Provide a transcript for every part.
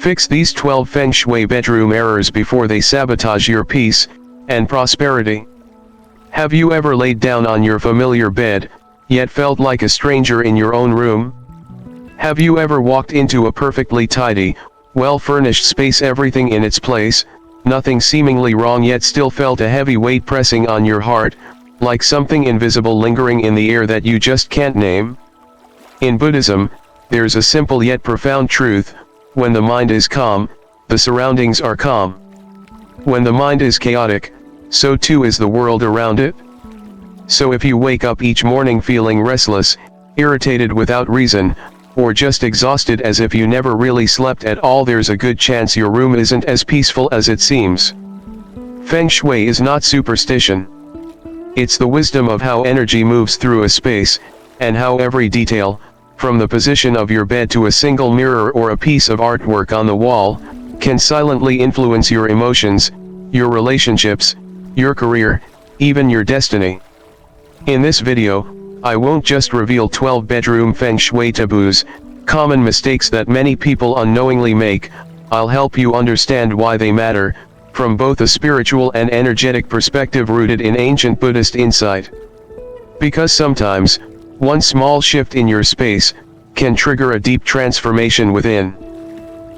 Fix these 12 Feng Shui bedroom errors before they sabotage your peace and prosperity. Have you ever laid down on your familiar bed, yet felt like a stranger in your own room? Have you ever walked into a perfectly tidy, well-furnished space, everything in its place, nothing seemingly wrong, yet still felt a heavy weight pressing on your heart, like something invisible lingering in the air that you just can't name? In Buddhism, there's a simple yet profound truth: when the mind is calm, the surroundings are calm. When the mind is chaotic, so too is the world around it. So if you wake up each morning feeling restless, irritated without reason, or just exhausted as if you never really slept at all, there's a good chance your room isn't as peaceful as it seems. Feng Shui is not superstition. It's the wisdom of how energy moves through a space, and how every detail, from the position of your bed to a single mirror or a piece of artwork on the wall, can silently influence your emotions, your relationships, your career, even your destiny. In this video, I won't just reveal 12 bedroom Feng Shui taboos, common mistakes that many people unknowingly make. I'll help you understand why they matter, from both a spiritual and energetic perspective rooted in ancient Buddhist insight. Because sometimes, one small shift in your space can trigger a deep transformation within.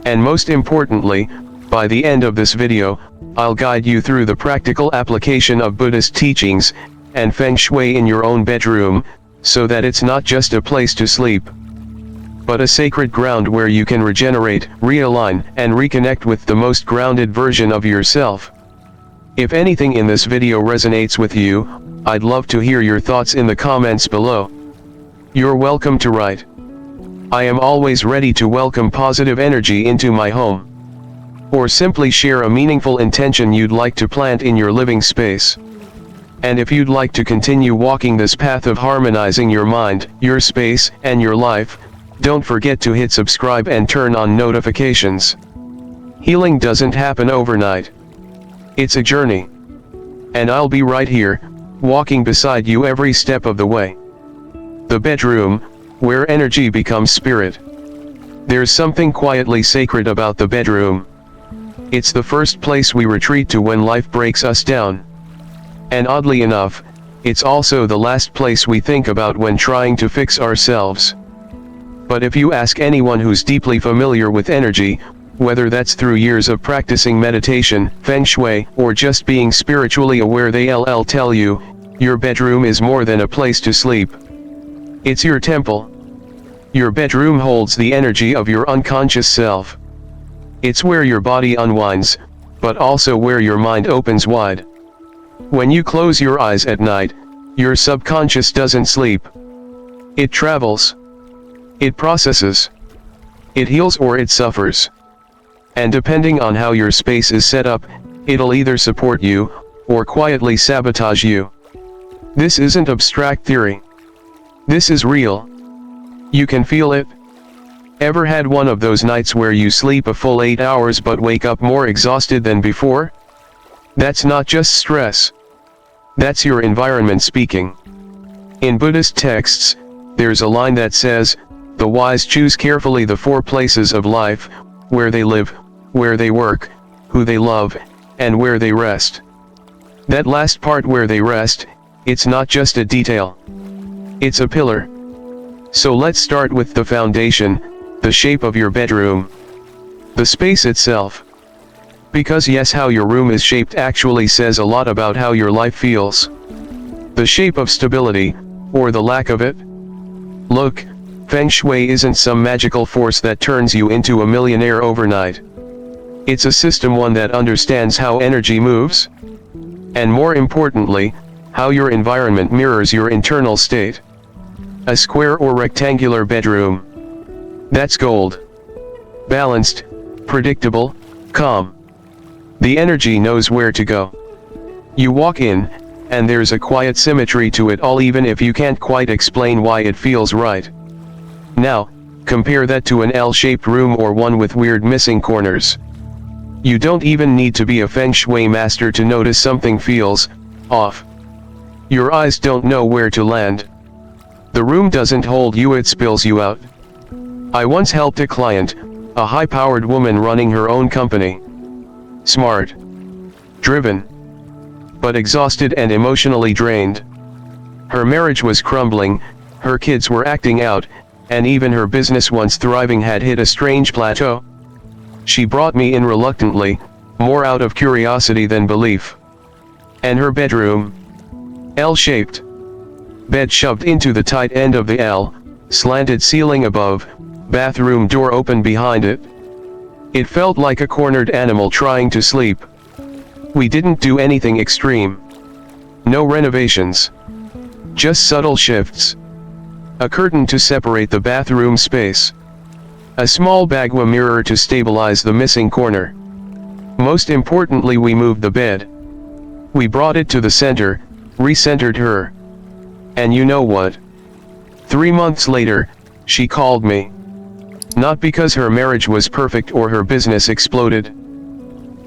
And most importantly, by the end of this video, I'll guide you through the practical application of Buddhist teachings and Feng Shui in your own bedroom, so that it's not just a place to sleep, but a sacred ground where you can regenerate, realign, and reconnect with the most grounded version of yourself. If anything in this video resonates with you, I'd love to hear your thoughts in the comments below. You're welcome to write. I am always ready to welcome positive energy into my home. Or simply share a meaningful intention you'd like to plant in your living space. And if you'd like to continue walking this path of harmonizing your mind, your space, and your life, don't forget to hit subscribe and turn on notifications. Healing doesn't happen overnight. It's a journey. And I'll be right here, walking beside you every step of the way. The bedroom, where energy becomes spirit. There's something quietly sacred about the bedroom. It's the first place we retreat to when life breaks us down. And oddly enough, it's also the last place we think about when trying to fix ourselves. But if you ask anyone who's deeply familiar with energy, whether that's through years of practicing meditation, Feng Shui, or just being spiritually aware, they'll tell you, your bedroom is more than a place to sleep. It's your temple. Your bedroom holds the energy of your unconscious self. It's where your body unwinds, but also where your mind opens wide. When you close your eyes at night, your subconscious doesn't sleep. It travels. It processes. It heals or it suffers. And depending on how your space is set up, it'll either support you, or quietly sabotage you. This isn't abstract theory. This is real. You can feel it. Ever had one of those nights where you sleep a full 8 hours but wake up more exhausted than before? That's not just stress. That's your environment speaking. In Buddhist texts, there's a line that says, "The wise choose carefully the 4 places of life, where they live, where they work, who they love, and where they rest." That last part, where they rest, it's not just a detail. It's a pillar. So let's start with the foundation, the shape of your bedroom. The space itself. Because yes, how your room is shaped actually says a lot about how your life feels. The shape of stability, or the lack of it. Look, Feng Shui isn't some magical force that turns you into a millionaire overnight. It's a system, one that understands how energy moves. And more importantly, how your environment mirrors your internal state. A square or rectangular bedroom. That's gold. Balanced, predictable, calm. The energy knows where to go. You walk in, and there's a quiet symmetry to it all, even if you can't quite explain why it feels right. Now, compare that to an L-shaped room or one with weird missing corners. You don't even need to be a Feng Shui master to notice something feels off. Your eyes don't know where to land. The room doesn't hold you, it spills you out. I once helped a client A high-powered woman running her own company. Smart. Driven. But exhausted and emotionally drained. Her marriage was crumbling, her kids were acting out, and even her business once thriving had hit a strange plateau. She brought me in reluctantly, more out of curiosity than belief. And her bedroom? L-shaped. Bed shoved into the tight end of the L, slanted ceiling above, bathroom door open behind it. It felt like a cornered animal trying to sleep. We didn't do anything extreme. No renovations. Just subtle shifts. A curtain to separate the bathroom space. A small bagua mirror to stabilize the missing corner. Most importantly, we moved the bed. We brought it to the center, recentered her. And you know what? 3 months later, she called me. Not because her marriage was perfect or her business exploded.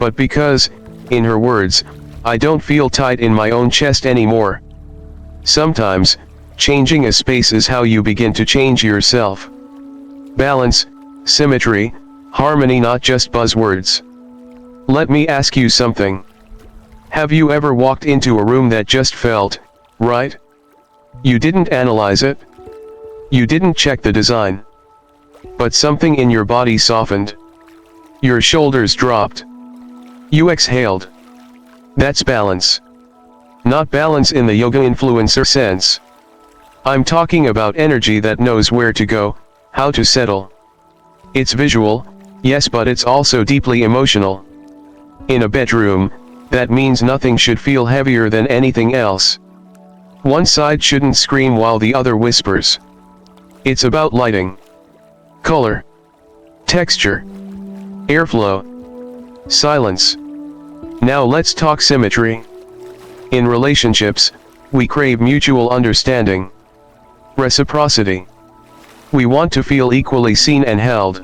But because, in her words, I don't feel tight in my own chest anymore. Sometimes, changing a space is how you begin to change yourself. Balance, symmetry, harmony, not just buzzwords. Let me ask you something. Have you ever walked into a room that just felt right? You didn't analyze it. You didn't check the design. But something in your body softened. Your shoulders dropped. You exhaled. That's balance. Not balance in the yoga influencer sense. I'm talking about energy that knows where to go, how to settle. It's visual, yes, but it's also deeply emotional. In a bedroom, that means nothing should feel heavier than anything else. One side shouldn't scream while the other whispers. It's about lighting, color, texture, airflow, silence. Now let's talk symmetry. In relationships, we crave mutual understanding. Reciprocity. We want to feel equally seen and held.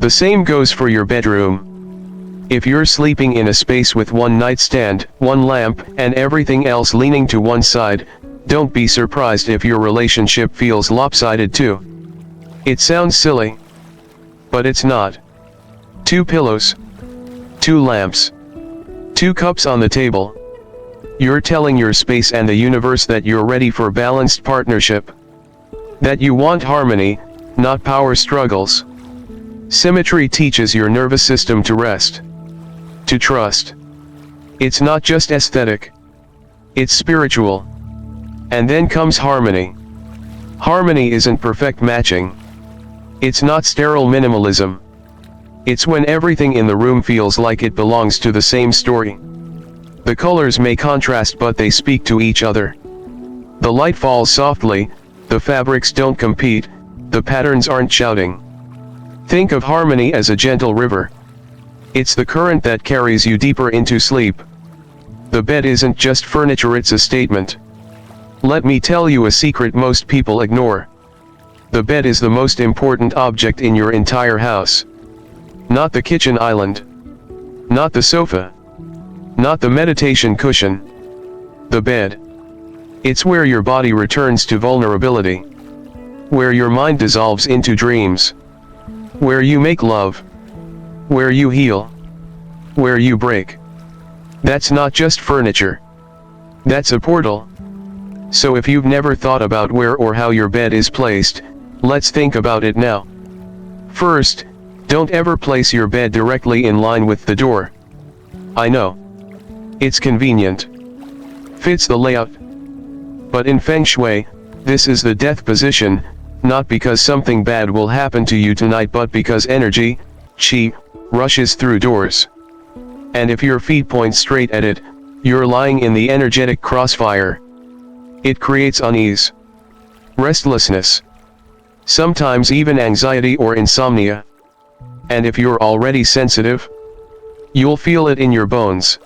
The same goes for your bedroom. If you're sleeping in a space with one nightstand, one lamp, and everything else leaning to one side, don't be surprised if your relationship feels lopsided too. It sounds silly. But it's not. 2 pillows. 2 lamps. 2 cups on the table. You're telling your space and the universe that you're ready for balanced partnership. That you want harmony, not power struggles. Symmetry teaches your nervous system to rest. To trust. It's not just aesthetic. It's spiritual. And then comes harmony. Harmony isn't perfect matching. It's not sterile minimalism. It's when everything in the room feels like it belongs to the same story. The colors may contrast, but they speak to each other. The light falls softly, the fabrics don't compete, the patterns aren't shouting. Think of harmony as a gentle river. It's the current that carries you deeper into sleep. The bed isn't just furniture, it's a statement. Let me tell you a secret most people ignore. The bed is the most important object in your entire house. Not the kitchen island. Not the sofa. Not the meditation cushion. The bed. It's where your body returns to vulnerability. Where your mind dissolves into dreams. Where you make love. Where you heal. Where you break. That's not just furniture. That's a portal. So if you've never thought about where or how your bed is placed, let's think about it now. First, don't ever place your bed directly in line with the door. I know. It's convenient. Fits the layout. But in Feng Shui, this is the death position, not because something bad will happen to you tonight, but because energy, qi, rushes through doors. And if your feet point straight at it, you're lying in the energetic crossfire. It creates unease, restlessness, sometimes even anxiety or insomnia. And if you're already sensitive, you'll feel it in your bones.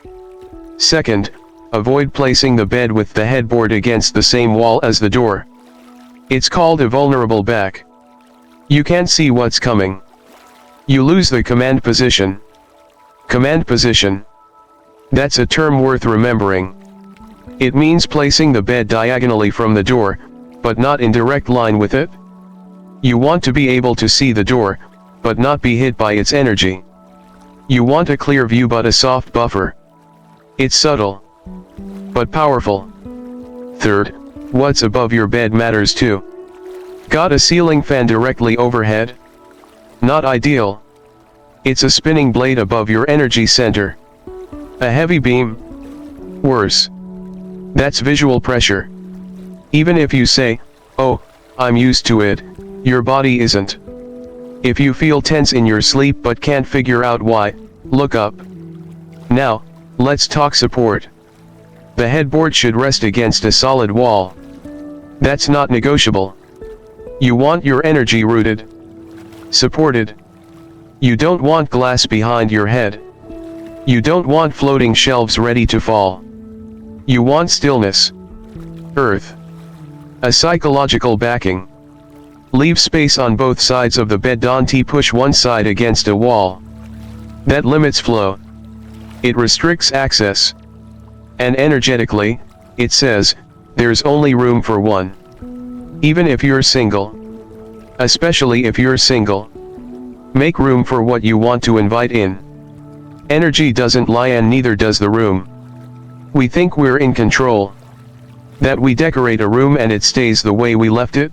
Second, avoid placing the bed with the headboard against the same wall as the door. It's called a vulnerable back. You can't see what's coming. You lose the command position. Command position. That's a term worth remembering. It means placing the bed diagonally from the door, but not in direct line with it. You want to be able to see the door, but not be hit by its energy. You want a clear view but a soft buffer. It's subtle, but powerful. Third, what's above your bed matters too. Got a ceiling fan directly overhead? Not ideal. It's a spinning blade above your energy center. A heavy beam? Worse. That's visual pressure. Even if you say, "Oh, I'm used to it," your body isn't. If you feel tense in your sleep but can't figure out why, look up. Now, let's talk support. The headboard should rest against a solid wall. That's not negotiable. You want your energy rooted, supported. You don't want glass behind your head. You don't want floating shelves ready to fall. You want stillness. Earth. A psychological backing. Leave space on both sides of the bed. Don't push one side against a wall. That limits flow. It restricts access. And energetically, it says, there's only room for one. Even if you're single. Especially if you're single. Make room for what you want to invite in. Energy doesn't lie and neither does the room. We think we're in control. That we decorate a room and it stays the way we left it.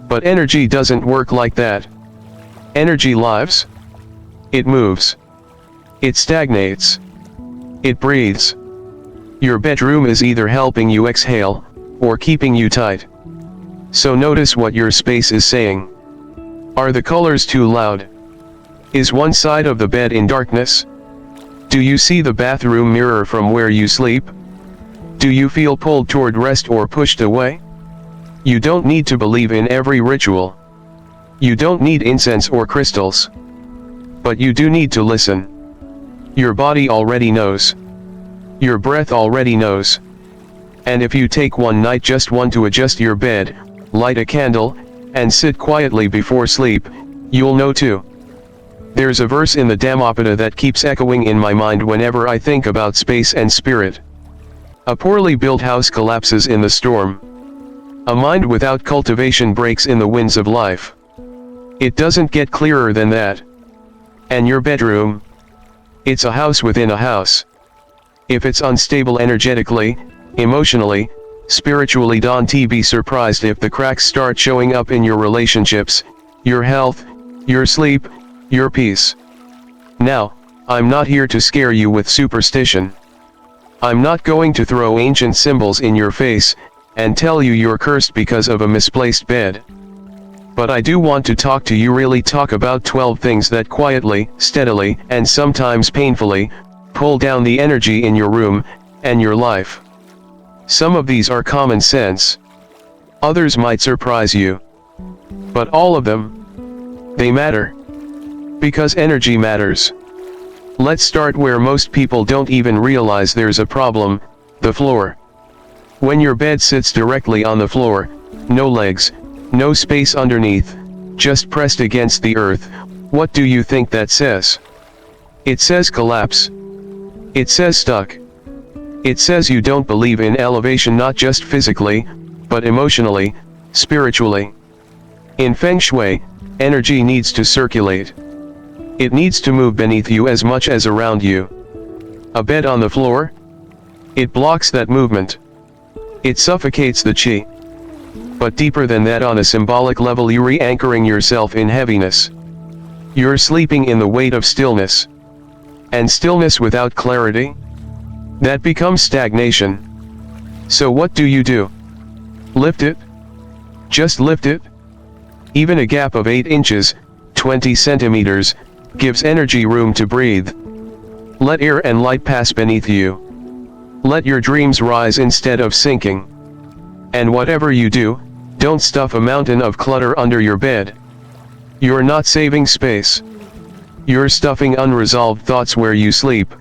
But energy doesn't work like that. Energy lives. It moves. It stagnates. It breathes. Your bedroom is either helping you exhale, or keeping you tight. So notice what your space is saying. Are the colors too loud? Is one side of the bed in darkness? Do you see the bathroom mirror from where you sleep? Do you feel pulled toward rest or pushed away? You don't need to believe in every ritual. You don't need incense or crystals. But you do need to listen. Your body already knows. Your breath already knows. And if you take one night, just one, to adjust your bed, light a candle, and sit quietly before sleep, you'll know too. There's a verse in the Dhammapada that keeps echoing in my mind whenever I think about space and spirit. A poorly built house collapses in the storm. A mind without cultivation breaks in the winds of life. It doesn't get clearer than that. And your bedroom? It's a house within a house. If it's unstable energetically, emotionally, spiritually, don't be surprised if the cracks start showing up in your relationships, your health, your sleep, your peace. Now, I'm not here to scare you with superstition. I'm not going to throw ancient symbols in your face, and tell you you're cursed because of a misplaced bed. But I do want to talk to you, really talk about 12 things that quietly, steadily, and sometimes painfully, pull down the energy in your room, and your life. Some of these are common sense. Others might surprise you. But all of them, they matter. Because energy matters. Let's start where most people don't even realize there's a problem, the floor. When your bed sits directly on the floor, no legs, no space underneath, just pressed against the earth, what do you think that says? It says collapse. It says stuck. It says you don't believe in elevation, not just physically, but emotionally, spiritually. In Feng Shui, energy needs to circulate. It needs to move beneath you as much as around you. A bed on the floor? It blocks that movement. It suffocates the chi. But deeper than that, on a symbolic level, you're re-anchoring yourself in heaviness. You're sleeping in the weight of stillness. And stillness without clarity? That becomes stagnation. So what do? Lift it? Just lift it? Even a gap of 8 inches, 20 centimeters, gives energy room to breathe. Let air and light pass beneath you. Let your dreams rise instead of sinking. And whatever you do, don't stuff a mountain of clutter under your bed. You're not saving space. You're stuffing unresolved thoughts where you sleep.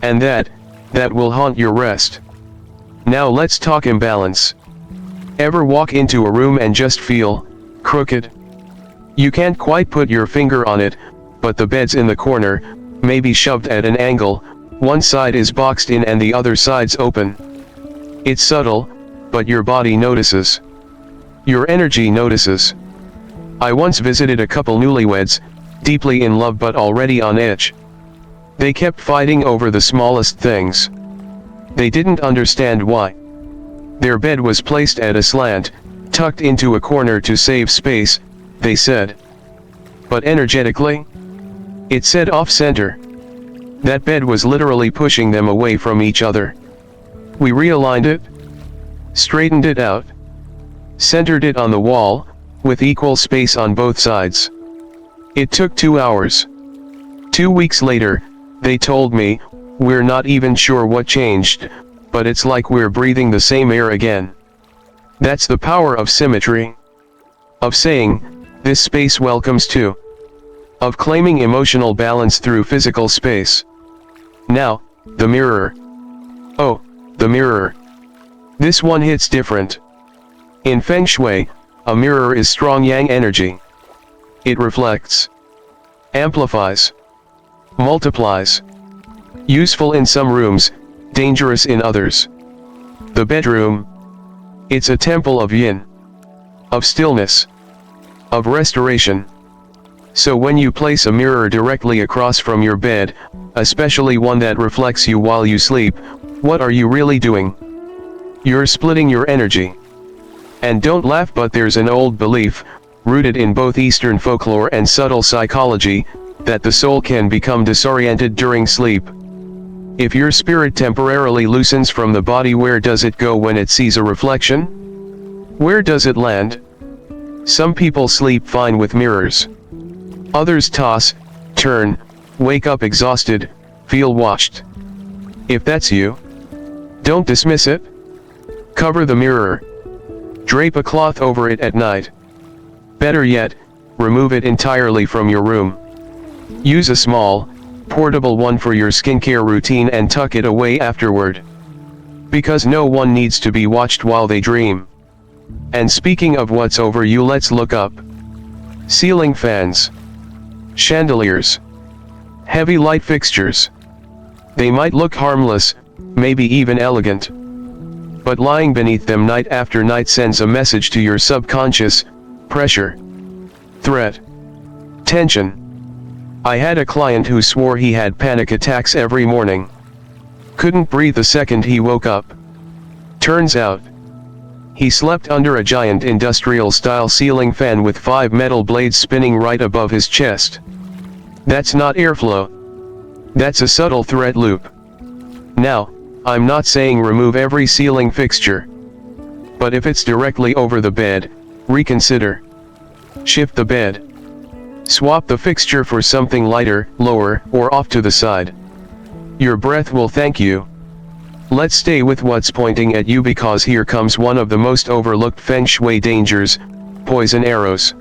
And that will haunt your rest. Now let's talk imbalance. Ever walk into a room and just feel crooked? You can't quite put your finger on it, but the bed's in the corner, maybe shoved at an angle, one side is boxed in and the other side's open. It's subtle, but your body notices. Your energy notices. I once visited a couple newlyweds, deeply in love but already on edge. They kept fighting over the smallest things. They didn't understand why. Their bed was placed at a slant, tucked into a corner to save space, they said. But energetically, it said off-center. That bed was literally pushing them away from each other. We realigned it, straightened it out, centered it on the wall, with equal space on both sides. It took 2 hours. 2 weeks later, they told me, we're not even sure what changed, but it's like we're breathing the same air again. That's the power of symmetry. Of saying, this space welcomes too. Of claiming emotional balance through physical space. Now, the mirror. Oh, the mirror. This one hits different. In Feng Shui, a mirror is strong yang energy. It reflects, amplifies, multiplies. Useful in some rooms, dangerous in others. The bedroom. It's a temple of yin. Of stillness. Of restoration. So when you place a mirror directly across from your bed, especially one that reflects you while you sleep, what are you really doing? You're splitting your energy. And don't laugh, but there's an old belief, rooted in both Eastern folklore and subtle psychology, that the soul can become disoriented during sleep. If your spirit temporarily loosens from the body, where does it go when it sees a reflection? Where does it land? Some people sleep fine with mirrors. Others toss, turn, wake up exhausted, feel watched. If that's you, don't dismiss it. Cover the mirror. Drape a cloth over it at night. Better yet, remove it entirely from your room. Use a small, portable one for your skincare routine and tuck it away afterward. Because no one needs to be watched while they dream. And speaking of what's over you, let's look up. Ceiling fans. Chandeliers. Heavy light fixtures. They might look harmless, maybe even elegant. But lying beneath them night after night sends a message to your subconscious: pressure, threat, tension. I had a client who swore he had panic attacks every morning. Couldn't breathe the second he woke up. Turns out, he slept under a giant industrial-style ceiling fan with 5 metal blades spinning right above his chest. That's not airflow. That's a subtle threat loop. Now, I'm not saying remove every ceiling fixture. But if it's directly over the bed, reconsider. Shift the bed. Swap the fixture for something lighter, lower, or off to the side. Your breath will thank you. Let's stay with what's pointing at you, because here comes one of the most overlooked Feng Shui dangers: poison arrows.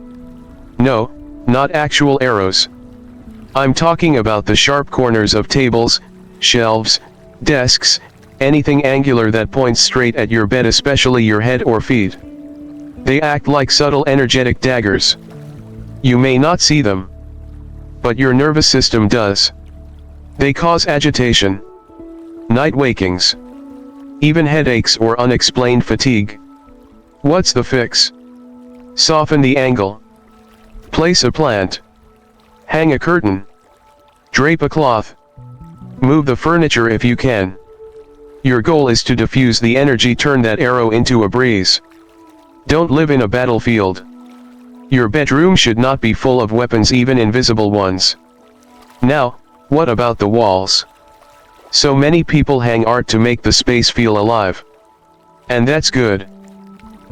No, not actual arrows. I'm talking about the sharp corners of tables, shelves, desks, anything angular that points straight at your bed, especially your head or feet. They act like subtle energetic daggers. You may not see them, but your nervous system does. They cause agitation, night wakings, even headaches or unexplained fatigue. What's the fix? Soften the angle. Place a plant. Hang a curtain. Drape a cloth. Move the furniture if you can. Your goal is to diffuse the energy, turn that arrow into a breeze. Don't live in a battlefield. Your bedroom should not be full of weapons, even invisible ones. Now, what about the walls? So many people hang art to make the space feel alive. And that's good.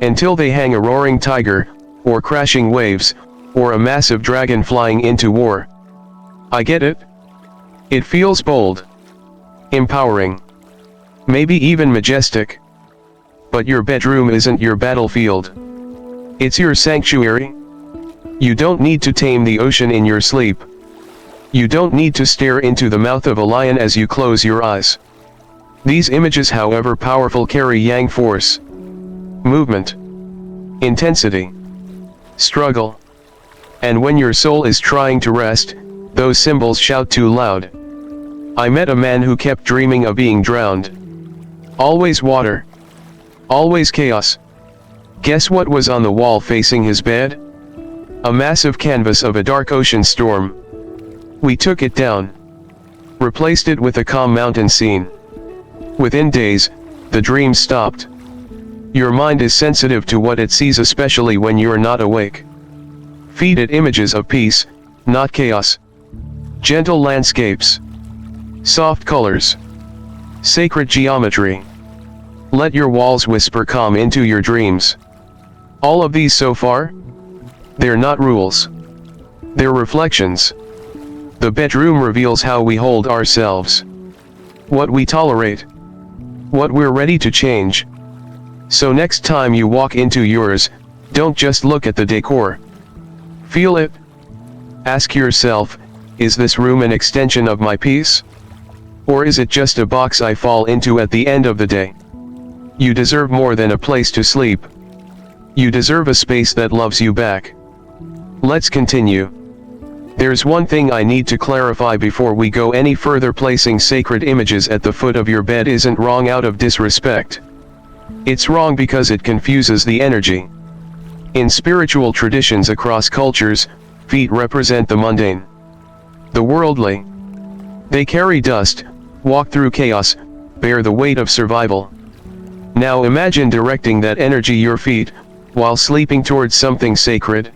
Until they hang a roaring tiger, or crashing waves, or a massive dragon flying into war. I get it. It feels bold, empowering, maybe even majestic. But your bedroom isn't your battlefield. It's your sanctuary. You don't need to tame the ocean in your sleep. You don't need to stare into the mouth of a lion as you close your eyes. These images, however powerful, carry yang force, movement, intensity, struggle. And when your soul is trying to rest, those symbols shout too loud. I met a man who kept dreaming of being drowned. Always water. Always chaos. Guess what was on the wall facing his bed? A massive canvas of a dark ocean storm. We took it down. Replaced it with a calm mountain scene. Within days, the dream stopped. Your mind is sensitive to what it sees, especially when you are not awake. Feed it images of peace, not chaos. Gentle landscapes. Soft colors. Sacred geometry. Let your walls whisper calm into your dreams. All of these so far? They're not rules. They're reflections. The bedroom reveals how we hold ourselves. What we tolerate. What we're ready to change. So next time you walk into yours, don't just look at the decor. Feel it. Ask yourself, is this room an extension of my peace? Or is it just a box I fall into at the end of the day? You deserve more than a place to sleep. You deserve a space that loves you back. Let's continue. There's one thing I need to clarify before we go any further. Placing sacred images at the foot of your bed isn't wrong out of disrespect. It's wrong because it confuses the energy. In spiritual traditions across cultures, feet represent the mundane, the worldly. They carry dust, walk through chaos, bear the weight of survival. Now imagine directing that energy, your feet, while sleeping, towards something sacred.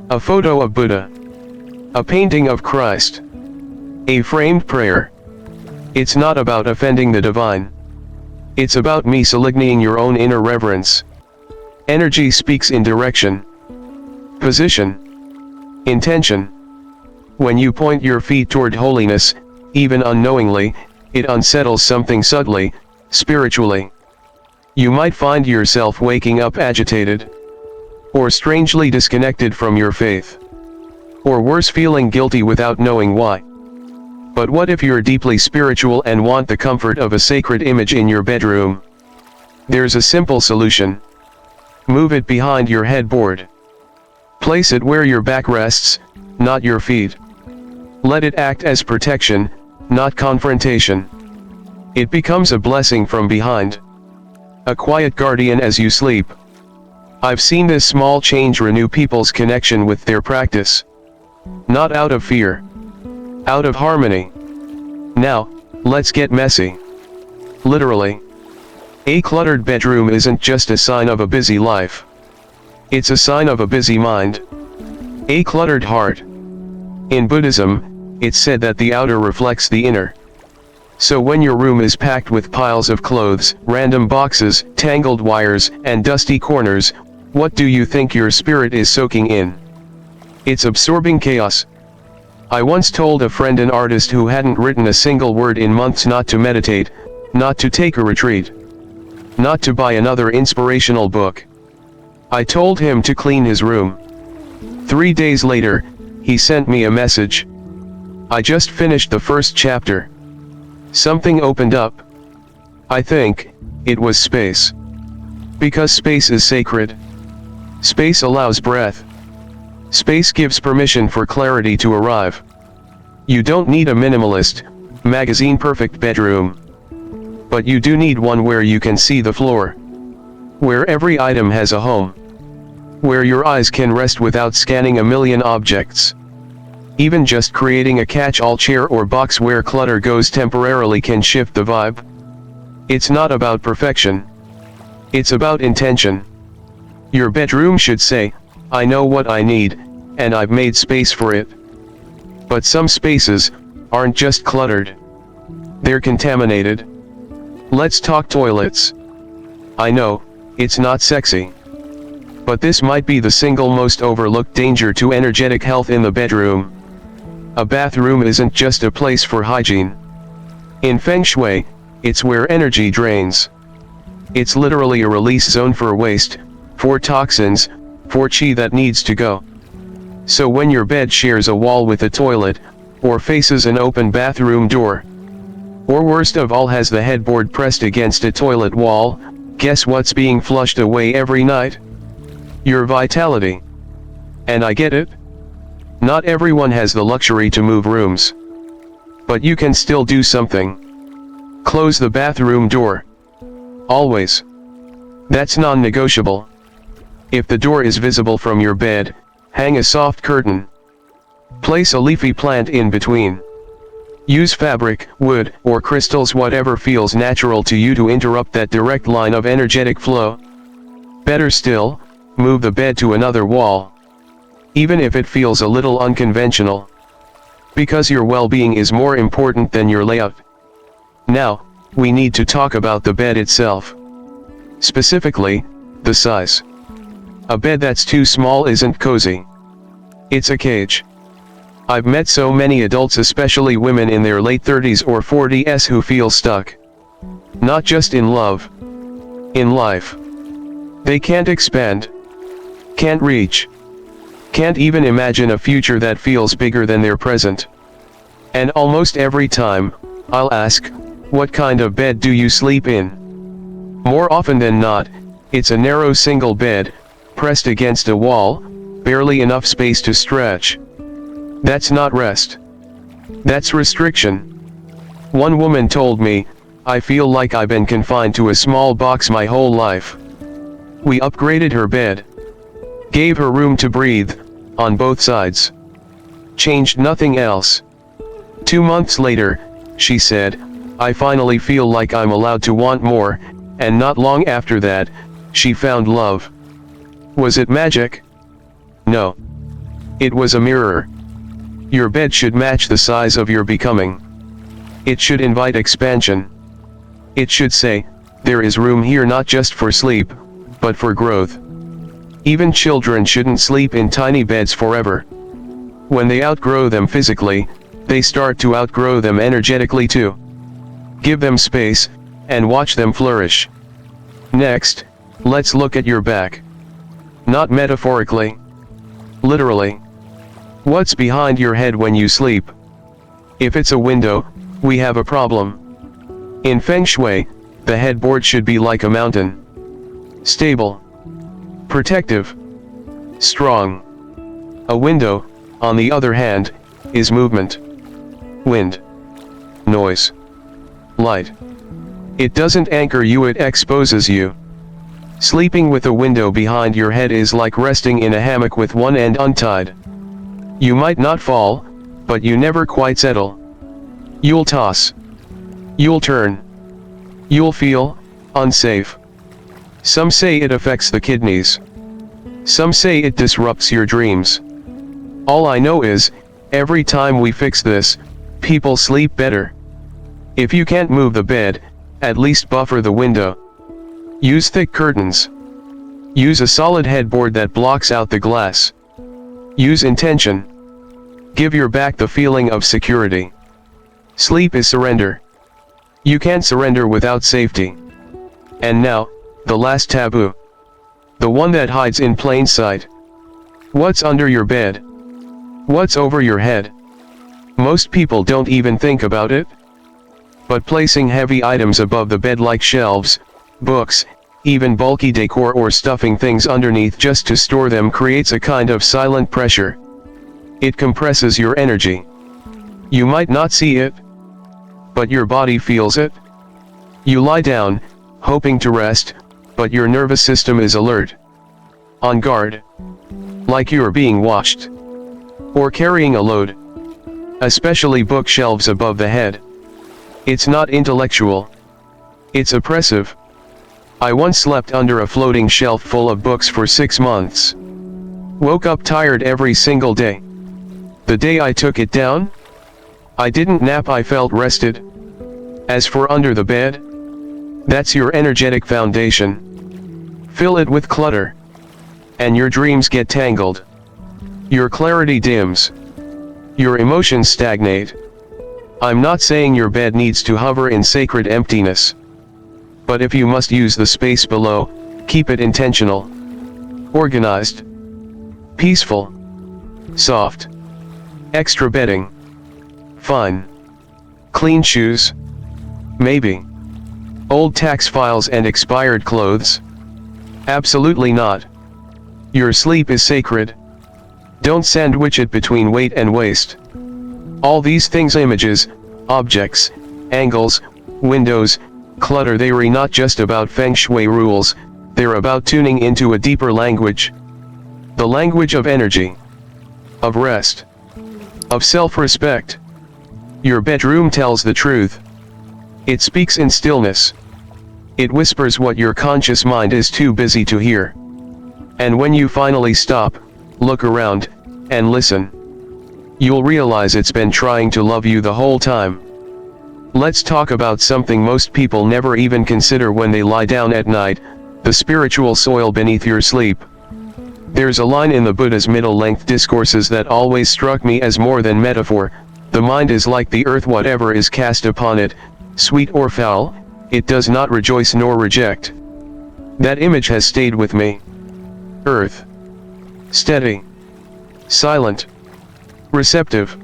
A photo of Buddha. A painting of Christ. A framed prayer. It's not about offending the divine. It's about misaligning your own inner reverence. Energy speaks in direction, position, intention. When you point your feet toward holiness, even unknowingly, it unsettles something subtly, spiritually. You might find yourself waking up agitated, or strangely disconnected from your faith, or worse, feeling guilty without knowing why. But what if you're deeply spiritual and want the comfort of a sacred image in your bedroom? There's a simple solution. Move it behind your headboard. Place it where your back rests, not your feet. Let it act as protection, not confrontation. It becomes a blessing from behind. A quiet guardian as you sleep. I've seen this small change renew people's connection with their practice. Not out of fear. Out of harmony. Now, let's get messy. Literally. A cluttered bedroom isn't just a sign of a busy life. It's a sign of a busy mind. A cluttered heart. In Buddhism, it's said that the outer reflects the inner. So when your room is packed with piles of clothes, random boxes, tangled wires, and dusty corners, what do you think your spirit is soaking in? It's absorbing chaos. I once told a friend, an artist who hadn't written a single word in months, not to meditate, not to take a retreat, not to buy another inspirational book. I told him to clean his room. 3 days later, he sent me a message. I just finished the first chapter. Something opened up. I think it was space. Because space is sacred. Space allows breath. Space gives permission for clarity to arrive. You don't need a minimalist, magazine perfect bedroom. But you do need one where you can see the floor. Where every item has a home. Where your eyes can rest without scanning a million objects. Even just creating a catch-all chair or box where clutter goes temporarily can shift the vibe. It's not about perfection. It's about intention. Your bedroom should say, I know what I need, and I've made space for it. But some spaces aren't just cluttered. They're contaminated. Let's talk toilets. I know, it's not sexy. But this might be the single most overlooked danger to energetic health in the bedroom. A bathroom isn't just a place for hygiene. In Feng Shui, it's where energy drains. It's literally a release zone for waste, for toxins, for chi that needs to go. So when your bed shares a wall with a toilet, or faces an open bathroom door, or worst of all has the headboard pressed against a toilet wall, guess what's being flushed away every night? Your vitality. And I get it. Not everyone has the luxury to move rooms. But you can still do something. Close the bathroom door. Always. That's non-negotiable. If the door is visible from your bed, Hang a soft curtain. Place a leafy plant in between. Use fabric, wood, or crystals, whatever feels natural to you to interrupt that direct line of energetic flow. Better still, move the bed to another wall. Even if it feels a little unconventional. Because your well-being is more important than your layout. Now, we need to talk about the bed itself. Specifically, the size. A bed that's too small isn't cozy. It's a cage. I've met so many adults, especially women in their late 30s or 40s, who feel stuck. Not just in love. In life. They can't expand. Can't reach. Can't even imagine a future that feels bigger than their present. And almost every time, I'll ask, what kind of bed do you sleep in? More often than not, it's a narrow single bed, pressed against a wall, barely enough space to stretch. That's not rest. That's restriction. One woman told me, I feel like I've been confined to a small box my whole life. We upgraded her bed. Gave her room to breathe, on both sides. Changed nothing else. 2 months later, she said, I finally feel like I'm allowed to want more, and not long after that, she found love. Was it magic? No. It was a mirror. Your bed should match the size of your becoming. It should invite expansion. It should say, there is room here not just for sleep, but for growth. Even children shouldn't sleep in tiny beds forever. When they outgrow them physically, they start to outgrow them energetically too. Give them space, and watch them flourish. Next, let's look at your back. Not metaphorically. Literally. What's behind your head when you sleep? If it's a window, we have a problem. In Feng Shui, the headboard should be like a mountain. Stable. Protective. Strong. A window, on the other hand, is movement. Wind. Noise. Light. It doesn't anchor you, it exposes you. Sleeping with a window behind your head is like resting in a hammock with one end untied. You might not fall, but you never quite settle. You'll toss. You'll turn. You'll feel unsafe. Some say it affects the kidneys. Some say it disrupts your dreams. All I know is, every time we fix this, people sleep better. If you can't move the bed, at least buffer the window. Use thick curtains. Use a solid headboard that blocks out the glass. Use intention. Give your back the feeling of security. Sleep is surrender. You can't surrender without safety. And now, the last taboo. The one that hides in plain sight. What's under your bed? What's over your head? Most people don't even think about it. But placing heavy items above the bed like shelves, books, even bulky decor or stuffing things underneath just to store them creates a kind of silent pressure. It compresses your energy. You might not see it, but your body feels it. You lie down, hoping to rest, but your nervous system is alert. On guard. Like you're being watched. Or carrying a load. Especially bookshelves above the head. It's not intellectual. It's oppressive. I once slept under a floating shelf full of books for 6 months. Woke up tired every single day. The day I took it down, I didn't nap, I felt rested. As for under the bed, that's your energetic foundation. Fill it with clutter, and your dreams get tangled. Your clarity dims. Your emotions stagnate. I'm not saying your bed needs to hover in sacred emptiness. But if you must use the space below, keep it intentional. Organized. Peaceful. Soft. Extra bedding. Fine. Clean shoes. Maybe. Old tax files and expired clothes? Absolutely not. Your sleep is sacred. Don't sandwich it between weight and waist. All these things, images, objects, angles, windows, clutter, they are not just about Feng Shui rules, they're about tuning into a deeper language. The language of energy. of rest, of self-respect. Your bedroom tells the truth. It speaks in stillness. It whispers what your conscious mind is too busy to hear. And when you finally stop, look around, and listen, you'll realize it's been trying to love you the whole time. Let's talk about something most people never even consider when they lie down at night: the spiritual soil beneath your sleep. There's a line in the Buddha's middle-length discourses that always struck me as more than metaphor: the mind is like the earth, whatever is cast upon it, sweet or foul, it does not rejoice nor reject. That image has stayed with me. Earth. Steady. Silent. Receptive.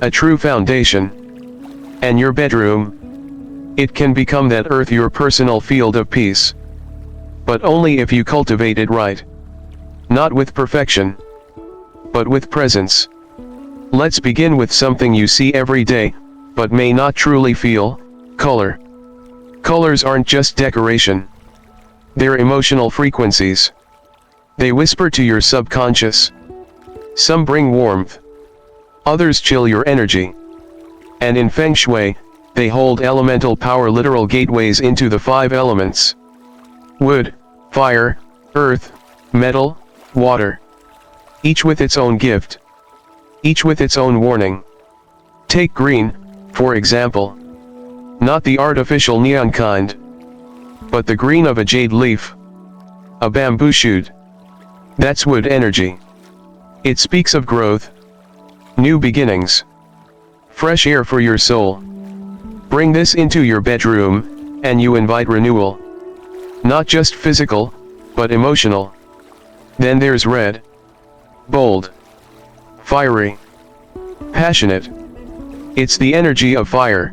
A true foundation. And your bedroom? It can become that earth, your personal field of peace. But only if you cultivate it right. Not with perfection, but with presence. Let's begin with something you see every day, but may not truly feel: color. Colors aren't just decoration. They're emotional frequencies. They whisper to your subconscious. Some bring warmth. Others chill your energy. And in Feng Shui, they hold elemental power, literal gateways into the 5 elements: wood, fire, earth, metal, water. Each with its own gift. Each with its own warning. Take green, for example. Not the artificial neon kind, but the green of a jade leaf, a bamboo shoot. That's wood energy. It speaks of growth, new beginnings, fresh air for your soul. Bring this into your bedroom, and you invite renewal. Not just physical, but emotional. Then there's red. Bold. Fiery. Passionate. It's the energy of fire.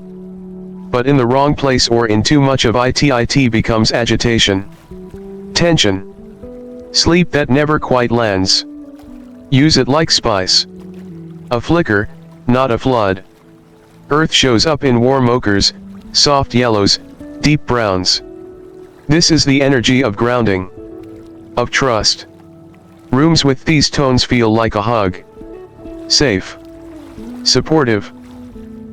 But in the wrong place or in too much of it becomes agitation. Tension. Sleep that never quite lands. Use it like spice. A flicker, not a flood. Earth shows up in warm ochres, soft yellows, deep browns. This is the energy of grounding. Of trust. Rooms with these tones feel like a hug. Safe. Supportive.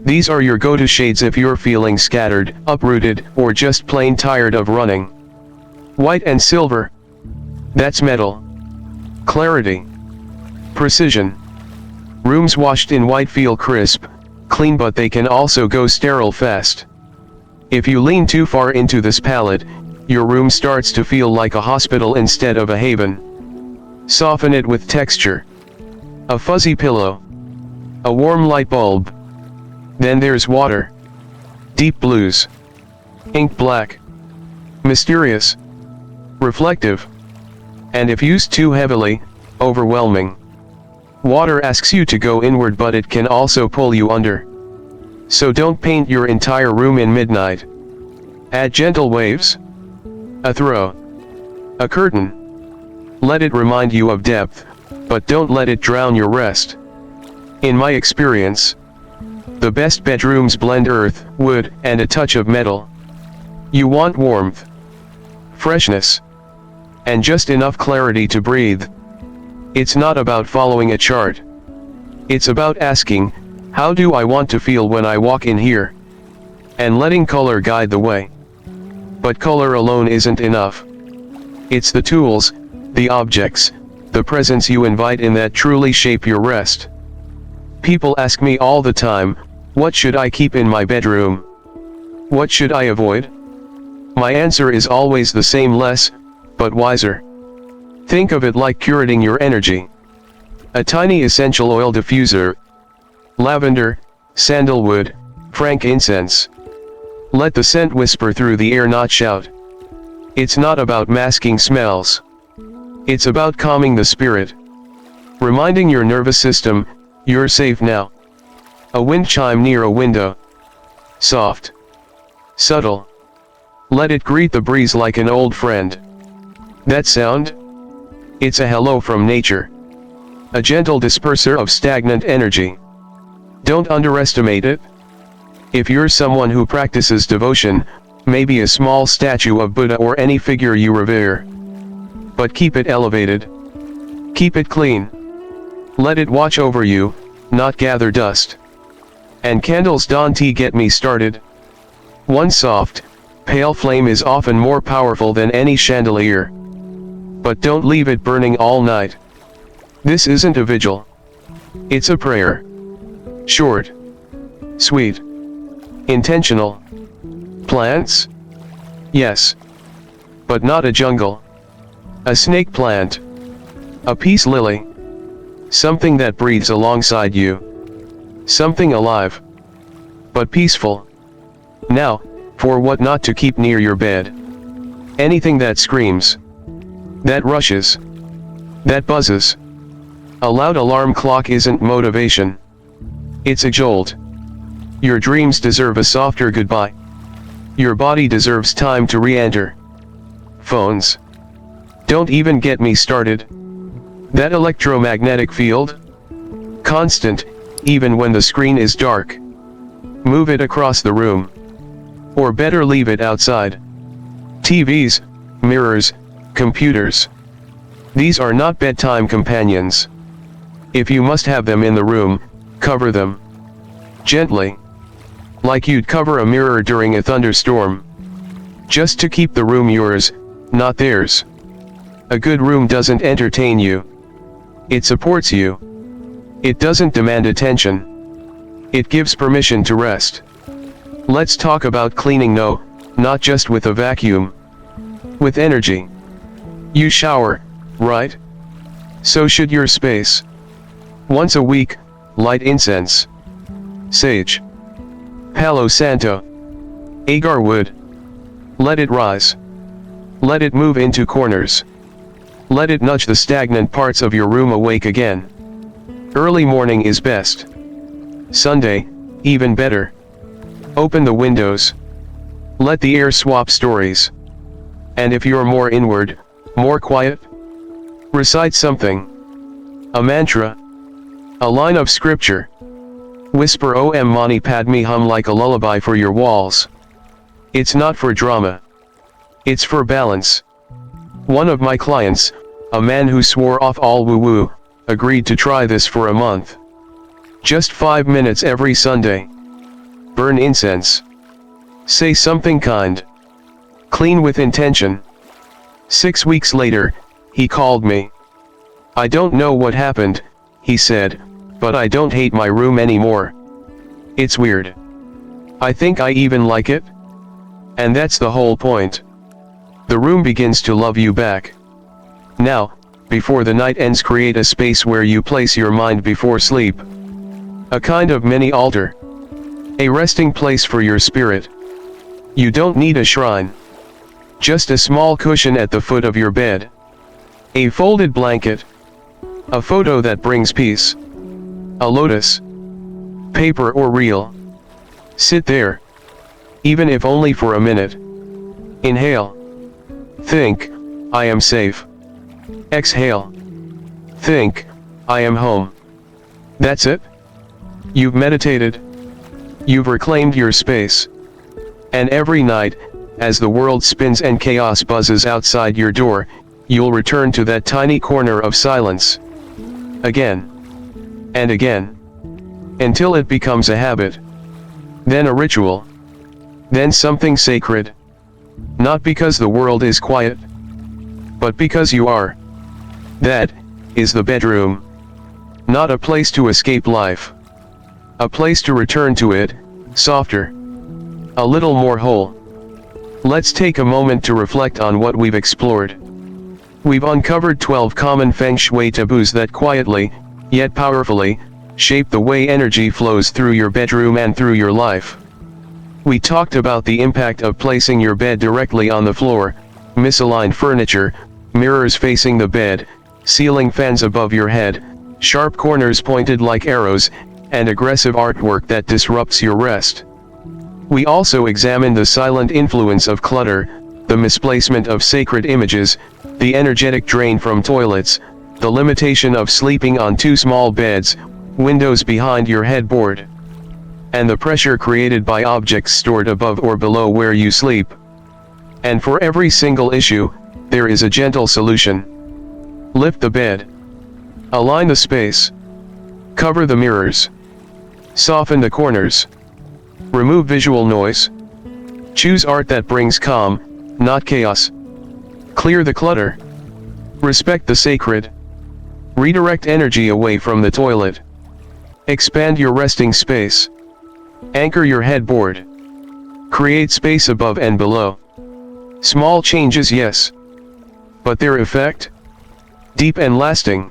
These are your go-to shades if you're feeling scattered, uprooted, or just plain tired of running. White and silver. That's metal. Clarity. Precision. Rooms washed in white feel crisp, clean, but they can also go sterile fast. If you lean too far into this palette, your room starts to feel like a hospital instead of a haven. Soften it with texture. A fuzzy pillow. A warm light bulb. Then there's water. Deep blues. Ink black. Mysterious. Reflective. And if used too heavily, overwhelming. Water asks you to go inward, but it can also pull you under. So don't paint your entire room in midnight. Add gentle waves. A throw. A curtain. Let it remind you of depth, but don't let it drown your rest. In my experience, the best bedrooms blend earth, wood, and a touch of metal. You want warmth, freshness, and just enough clarity to breathe. It's not about following a chart. It's about asking, how do I want to feel when I walk in here? And letting color guide the way. But color alone isn't enough. It's the tools, the objects, the presence you invite in that truly shape your rest. People ask me all the time, what should I keep in my bedroom? What should I avoid? My answer is always the same: less, but wiser. Think of it like curating your energy. A tiny essential oil diffuser. Lavender, sandalwood, frankincense. Let the scent whisper through the air, not shout. It's not about masking smells. It's about calming the spirit. Reminding your nervous system, you're safe now. A wind chime near a window. Soft. Subtle. Let it greet the breeze like an old friend. That sound? It's a hello from nature. A gentle disperser of stagnant energy. Don't underestimate it. If you're someone who practices devotion, maybe a small statue of Buddha or any figure you revere. But keep it elevated. Keep it clean. Let it watch over you, not gather dust. And candles don't get me started. One soft, pale flame is often more powerful than any chandelier. But don't leave it burning all night. This isn't a vigil. It's a prayer. Short. Sweet. Intentional. Plants? Yes. But not a jungle. A snake plant. A peace lily. Something that breathes alongside you. Something alive. But peaceful. Now, for what not to keep near your bed. Anything that screams. That rushes. That buzzes. A loud alarm clock isn't motivation. It's a jolt. Your dreams deserve a softer goodbye. Your body deserves time to re-enter. Phones. Don't even get me started. That electromagnetic field? Constant, even when the screen is dark. Move it across the room. Or better leave it outside. TVs, mirrors, computers. These are not bedtime companions. If you must have them in the room, cover them. Gently. Like you'd cover a mirror during a thunderstorm. Just to keep the room yours, not theirs. A good room doesn't entertain you. It supports you. It doesn't demand attention. It gives permission to rest. Let's talk about cleaning. No, not just with a vacuum. With energy. You shower, right? So should your space. Once a week, light incense. Sage. Palo Santo. Agar wood. Let it rise. Let it move into corners. Let it nudge the stagnant parts of your room awake again. Early morning is best. Sunday, even better. Open the windows. Let the air swap stories. And if you're more inward, more quiet, recite something. A mantra. A line of scripture. Whisper Om Mani Padme Hum like a lullaby for your walls. It's not for drama. It's for balance. One of my clients, a man who swore off all woo-woo, agreed to try this for a month. Just 5 minutes every Sunday. Burn incense. Say something kind. Clean with intention. 6 weeks later, he called me. I don't know what happened, he said, but I don't hate my room anymore. It's weird. I think I even like it. And that's the whole point. The room begins to love you back. Now, before the night ends, create a space where you place your mind before sleep. A kind of mini altar. A resting place for your spirit. You don't need a shrine. Just a small cushion at the foot of your bed. A folded blanket. A photo that brings peace. A lotus. Paper or reel. Sit there. Even if only for a minute. Inhale. Think, I am safe. Exhale. Think, I am home. That's it? You've meditated. You've reclaimed your space. And every night, as the world spins and chaos buzzes outside your door, you'll return to that tiny corner of silence. Again. And again. Until it becomes a habit. Then a ritual. Then something sacred. Not because the world is quiet, but because you are. That is the bedroom. Not a place to escape life. A place to return to it, softer. A little more whole. Let's take a moment to reflect on what we've explored. We've uncovered 12 common Feng Shui taboos that quietly, yet powerfully, shape the way energy flows through your bedroom and through your life. We talked about the impact of placing your bed directly on the floor, misaligned furniture, mirrors facing the bed, ceiling fans above your head, sharp corners pointed like arrows, and aggressive artwork that disrupts your rest. We also examined the silent influence of clutter, the misplacement of sacred images, the energetic drain from toilets, the limitation of sleeping on two small beds, windows behind your headboard, and the pressure created by objects stored above or below where you sleep. And for every single issue, there is a gentle solution. Lift the bed. Align the space. Cover the mirrors. Soften the corners. Remove visual noise. Choose art that brings calm, not chaos. Clear the clutter. Respect the sacred. Redirect energy away from the toilet. Expand your resting space. Anchor your headboard. Create space above and below. Small changes, yes. But their effect? Deep and lasting.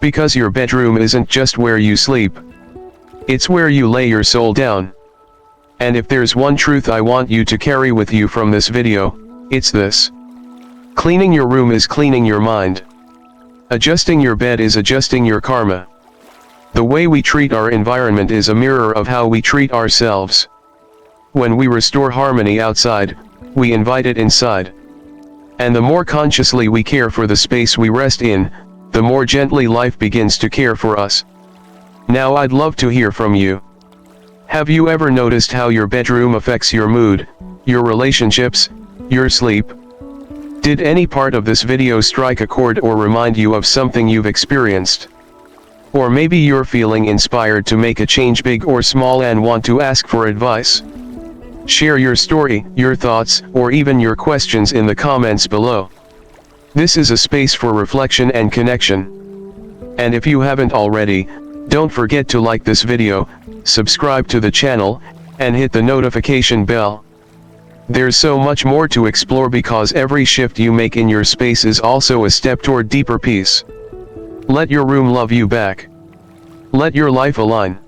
Because your bedroom isn't just where you sleep. It's where you lay your soul down. And if there's one truth I want you to carry with you from this video, it's this. Cleaning your room is cleaning your mind. Adjusting your bed is adjusting your karma. The way we treat our environment is a mirror of how we treat ourselves. When we restore harmony outside, we invite it inside. And the more consciously we care for the space we rest in, the more gently life begins to care for us. Now I'd love to hear from you. Have you ever noticed how your bedroom affects your mood, your relationships, your sleep? Did any part of this video strike a chord or remind you of something you've experienced? Or maybe you're feeling inspired to make a change, big or small, and want to ask for advice? Share your story, your thoughts, or even your questions in the comments below. This is a space for reflection and connection. And if you haven't already, don't forget to like this video, subscribe to the channel, and hit the notification bell. There's so much more to explore because every shift you make in your space is also a step toward deeper peace. Let your room love you back. Let your life align.